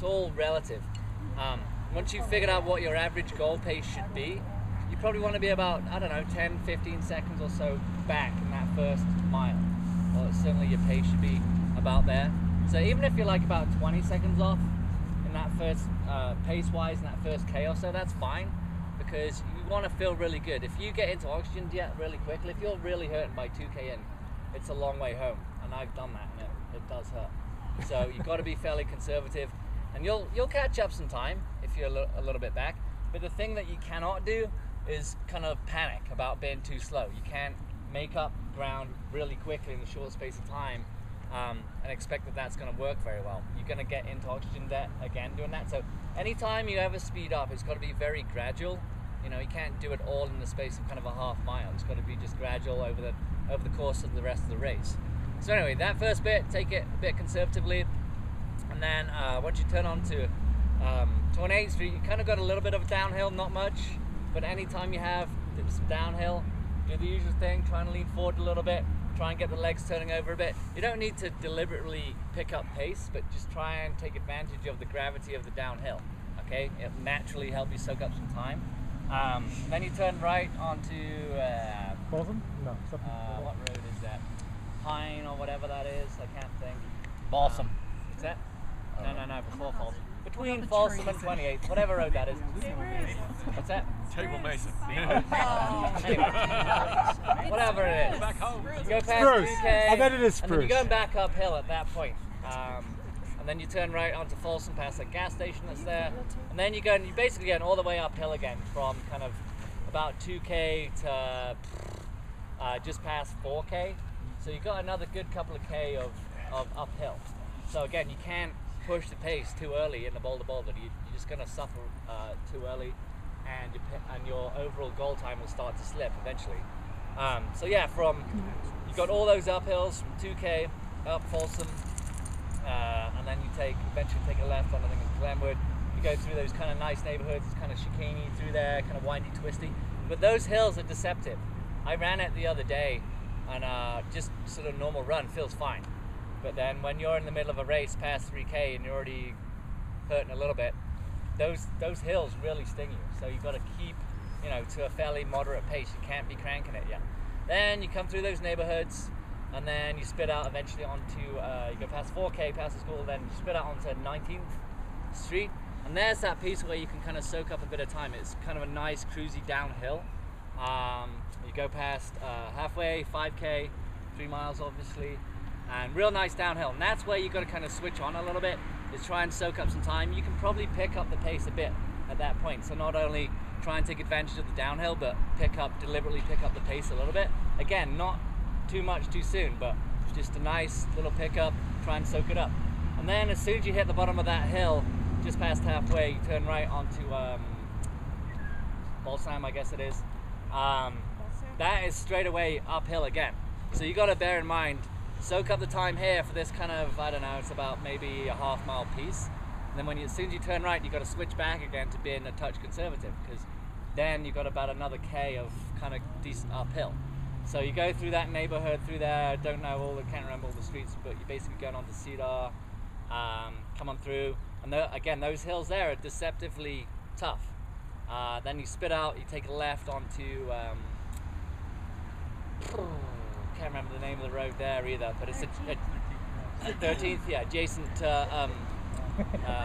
it's all relative. Once you've figured out what your average goal pace should be, you probably want to be about, I don't know, 10, 15 seconds or so back in that first mile. Or certainly your pace should be about there. So even if you're like about 20 seconds off in that first, pace-wise, in that first K or so, that's fine, because you want to feel really good. If you get into oxygen jet really quickly, if you're really hurting by 2K in, it's a long way home, and I've done that, and it does hurt. So you've got to be fairly conservative, and you'll catch up some time if you're a little bit back. But the thing that you cannot do is kind of panic about being too slow. You can't make up ground really quickly in a short space of time and expect that that's going to work very well. You're going to get into oxygen debt again doing that. So anytime you ever speed up, it's got to be very gradual. You know, you can't do it all in the space of kind of a half mile. It's got to be just gradual over the course of the rest of the race. So anyway, that first bit, take it a bit conservatively, and then once you turn on to 28th Street, you kind of got a little bit of a downhill, not much, but anytime you have some downhill, do the usual thing, try and lean forward a little bit, try and get the legs turning over a bit. You don't need to deliberately pick up pace, but just try and take advantage of the gravity of the downhill, okay? It'll naturally help you soak up some time. Then you turn right onto... Balsam? No. what road is that? Pine or whatever that is, I can't think. Balsam. Is that? No, before Folsom. Between Folsom and 28th, whatever road that is. What's that? Table Mason. Anyway, whatever it is. Back home. You go past Spruce. 2K, I bet it is and then you're Spruce. going back uphill at that point. And then you turn right onto Folsom past the gas station that's there. And then you're basically going all the way uphill again from kind of about 2K to just past 4K. So you've got another good couple of K of uphill. So again, you can't push the pace too early in the boulder. You're just going to suffer too early, and your overall goal time will start to slip eventually. So yeah, you've got all those uphills from 2K up Folsom, and then you eventually take a left on, I think it's Glenwood. You go through those kind of nice neighborhoods, it's kind of chicaney through there, kind of windy, twisty. But those hills are deceptive. I ran it the other day, and just sort of normal run feels fine. But then when you're in the middle of a race past 3K and you're already hurting a little bit, those hills really sting you. So you've got to keep, to a fairly moderate pace. You can't be cranking it yet. Then you come through those neighborhoods, and then you spit out eventually onto, you go past 4K, past the school, then you spit out onto 19th Street. And there's that piece where you can kind of soak up a bit of time. It's kind of a nice cruisy downhill. You go past halfway, 5K, 3 miles obviously, and real nice downhill. And that's where you've got to kind of switch on a little bit, is try and soak up some time. You can probably pick up the pace a bit at that point. So not only try and take advantage of the downhill, but deliberately pick up the pace a little bit. Again, not too much too soon, but just a nice little pickup, try and soak it up. And then as soon as you hit the bottom of that hill, just past halfway, you turn right onto Balsam, I guess it is. That is straight away uphill again. So you got to bear in mind, soak up the time here for this kind of, I don't know, it's about maybe a half mile piece. And then as soon as you turn right, you got to switch back again to being a touch conservative, because then you've got about another K of kind of decent uphill. So you go through that neighborhood through there, can't remember all the streets, but you're basically going on to Cedar, come on through. And again, those hills there are deceptively tough. Then you spit out, you take a left onto, can't remember the name of the road there either, but it's a 13th, yeah, adjacent to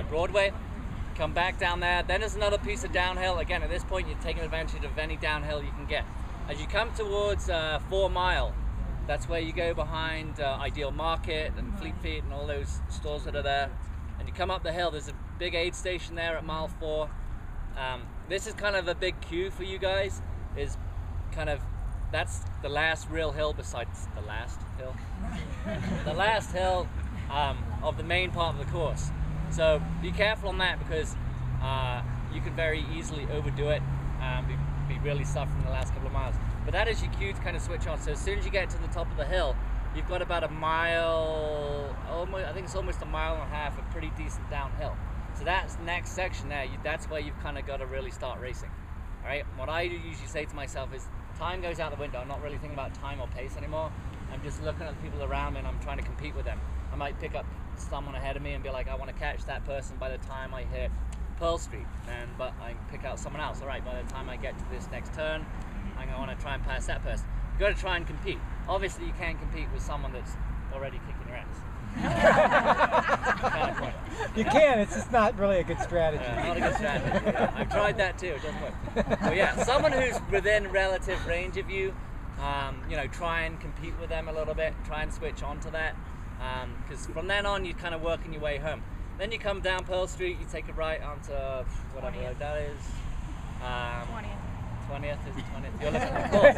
Broadway. Come back down there, then there's another piece of downhill. Again, at this point, you're taking advantage of any downhill you can get. As you come towards 4 Mile, that's where you go behind Ideal Market and Fleet Feet and all those stores that are there. And you come up the hill, there's a big aid station there at mile 4. This is kind of a big cue for you guys, that's the last real hill besides the last hill. The last hill of the main part of the course. So be careful on that, because you can very easily overdo it and be really suffering the last couple of miles. But that is your cue to kind of switch on. So as soon as you get to the top of the hill, you've got about a mile, I think it's almost a mile and a half, a pretty decent downhill. So that's next section there, that's where you've kind of got to really start racing. All right, what I usually say to myself is, time goes out the window. I'm not really thinking about time or pace anymore. I'm just looking at the people around me and I'm trying to compete with them. I might pick up someone ahead of me and be like, I want to catch that person by the time I hit Pearl Street, but I pick out someone else. All right, by the time I get to this next turn, I'm going to want to try and pass that person. You've got to try and compete. Obviously, you can't compete with someone that's already kicking your ass. You can, it's just not really a good strategy. Not a good strategy. Yeah. I've tried that too, it doesn't work. But yeah, someone who's within relative range of you, try and compete with them a little bit, try and switch on to that. Because from then on, you're kind of working your way home. Then you come down Pearl Street, you take a right onto whatever road that is. 20th is 20th. You're looking at the course.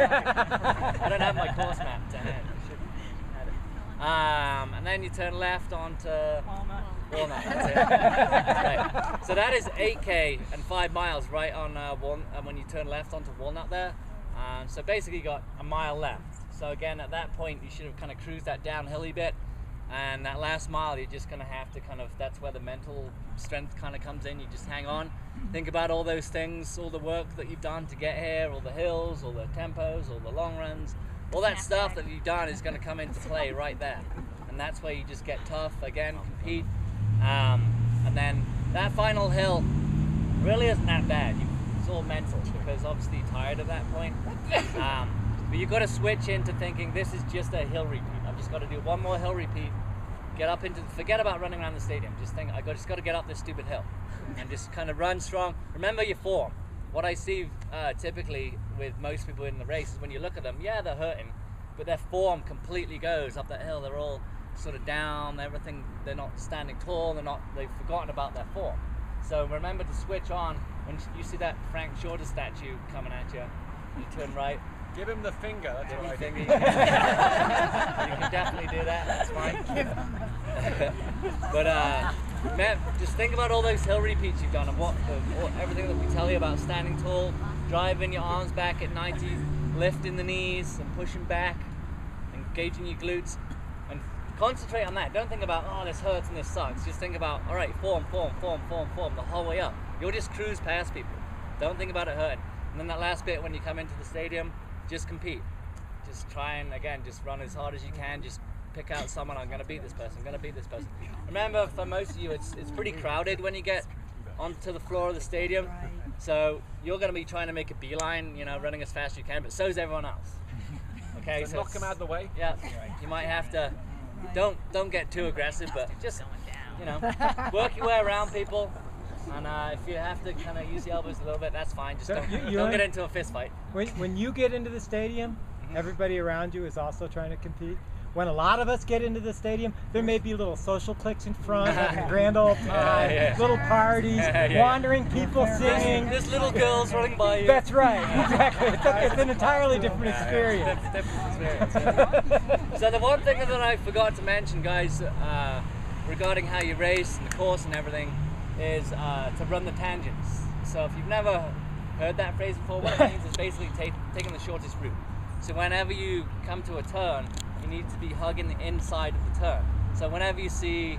I don't have my course map to hand. I should have it. And then you turn left onto Walnut. That's it. Right. So that is 8K and 5 miles right on when you turn left onto Walnut there. So basically you got a mile left. So again, at that point you should have kind of cruised that downhilly bit. And that last mile, you're just going to have to that's where the mental strength kind of comes in. You just hang on, think about all those things, all the work that you've done to get here, all the hills, all the tempos, all the long runs, all that stuff that you've done is going to come into play right there. And that's where you just get tough, again, compete. And then that final hill really isn't that bad. It's all mental because obviously you're tired at that point. But you've got to switch into thinking this is just a hill repeat. I've just got to do one more hill repeat, forget about running around the stadium. Just think, just got to get up this stupid hill and just kind of run strong. Remember your form. What I see typically with most people in the race is when you look at them, yeah, they're hurting, but their form completely goes up that hill. They're all sort of down, everything. They're not standing tall. They've forgotten about their form. So remember to switch on when you see that Frank Shorter statue coming at you. You turn right. Give him the finger. That's what I think. You can definitely do that. That's fine. But man, just think about all those hill repeats you've done and everything that we tell you about standing tall, driving your arms back at 90, lifting the knees and pushing back, engaging your glutes, and concentrate on that. Don't think about, oh, this hurts and this sucks. Just think about, all right, form the whole way up. You'll just cruise past people. Don't think about it hurting. And then that last bit when you come into the stadium, just compete. Just try and, again, just run as hard as you can. Just pick out someone. I'm going to beat this person. Remember, for most of you, it's pretty crowded when you get onto the floor of the stadium. So you're going to be trying to make a beeline, running as fast as you can, but so is everyone else. Okay, so knock them out of the way. Yeah, you might have to. Don't get too aggressive, but just work your way around people. And if you have to kind of use the elbows a little bit, that's fine. Just don't get into a fist fight. When you get into the stadium, everybody around you is also trying to compete. When a lot of us get into the stadium, there may be little social cliques in front, having a grand old time, little parties, wandering people singing. There's little girls running by you. That's right, exactly. It's an entirely different experience. So the one thing that I forgot to mention, guys, regarding how you race and the course and everything, is to run the tangents. So if you've never heard that phrase before, what it means is basically taking the shortest route. So whenever you come to a turn, you need to be hugging the inside of the turn. So whenever you see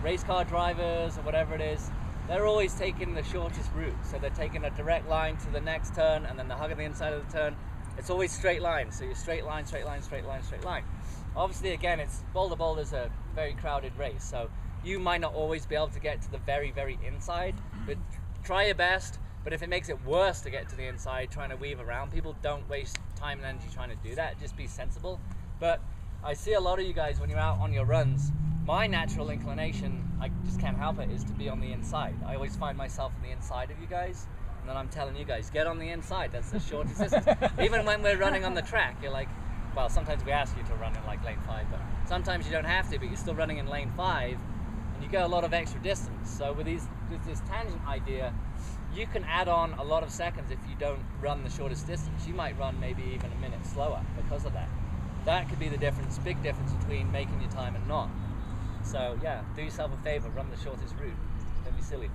race car drivers or whatever it is, they're always taking the shortest route. So they're taking a direct line to the next turn and then they're hugging the inside of the turn. It's always straight line. So you're straight line. Obviously, again, Boulder's a very crowded race. So you might not always be able to get to the very, very inside, but try your best. But if it makes it worse to get to the inside, trying to weave around people, don't waste time and energy trying to do that. Just be sensible. But I see a lot of you guys when you're out on your runs, my natural inclination, I just can't help it, is to be on the inside. I always find myself on the inside of you guys, and then I'm telling you guys, get on the inside. That's the shortest distance. Even when we're running on the track, you're like, well, sometimes we ask you to run in like lane 5, but sometimes you don't have to, but you're still running in lane 5, and you go a lot of extra distance. So with this tangent idea, you can add on a lot of seconds if you don't run the shortest distance. You might run maybe even a minute slower because of that. That could be the difference, big difference between making your time and not. So yeah, do yourself a favor, run the shortest route. Don't be silly.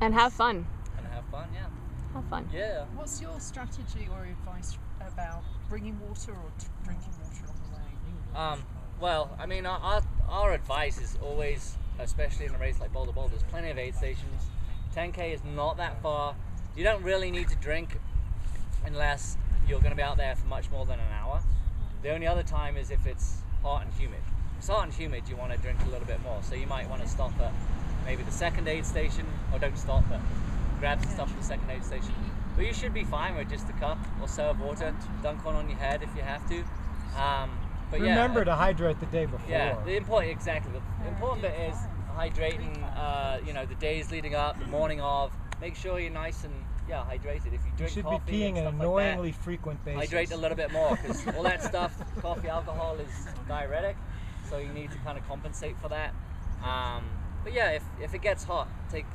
And have fun. And have fun, yeah. Have fun. Yeah. What's your strategy or advice about bringing water or drinking water on the way? Well, I mean, our advice is always, especially in a race like Boulder, there's plenty of aid stations. 10K is not that far. You don't really need to drink unless you're going to be out there for much more than an hour. The only other time is if it's hot and humid. it's hot and humid, you want to drink a little bit more. So you might want to stop at maybe the second aid station, or don't stop, but grab some stuff at the second aid station. But you should be fine with just a cup or so of water. Dunk one on your head if you have to. But remember to hydrate the day before. Yeah, the important bit is hydrating. The days leading up, the morning of. Make sure you're nice and hydrated. If you drink you should coffee be peeing and an stuff annoyingly like that, frequent basis. hydrate a little bit more, because all that stuff, coffee, alcohol, is diuretic, so you need to kind of compensate for that. But yeah, if it gets hot, take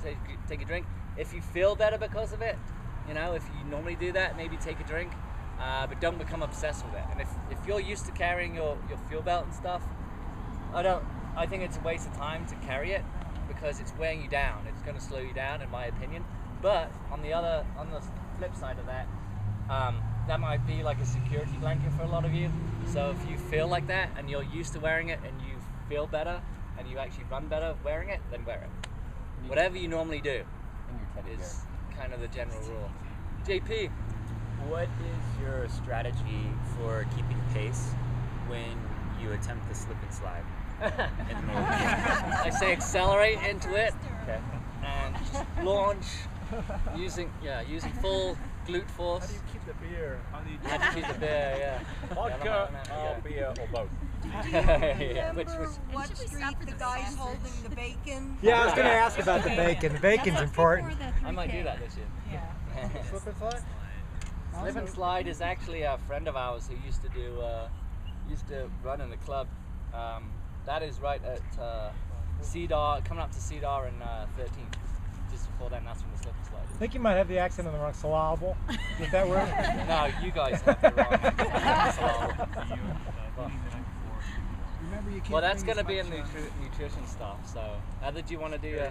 a drink. If you feel better because of it, if you normally do that, maybe take a drink. But don't become obsessed with it. And if you're used to carrying your fuel belt and stuff, I think it's a waste of time to carry it, because it's wearing you down. It's going to slow you down, in my opinion. But on the flip side of that, that might be like a security blanket for a lot of you. So if you feel like that and you're used to wearing it and you feel better and you actually run better wearing it, then wear it. Whatever you normally do is kind of the general rule. JP, what is your strategy for keeping pace when you attempt to slip and slide in the middle of the game? I say accelerate into it, Okay. and just launch using full glute force. How do you keep the beer? How do you keep the beer? Yeah. Vodka, beer, or both? Yeah. Remember what street the guy's holding the bacon? Yeah, I was going to ask about the bacon. The bacon's important. I might do that this year. Yeah. Slip and slide? Slip and slide is actually a friend of ours who used to run in the club. That is right at Cedar, coming up to Cedar in 13th. Just before then, that's when the slip and slide I is. think you might have the accent on the wrong syllable. Did that work? No, you guys have the wrong syllable. Remember, you can't Well, that's bring going to as be in much, nutrition stuff. So, how did you want to do?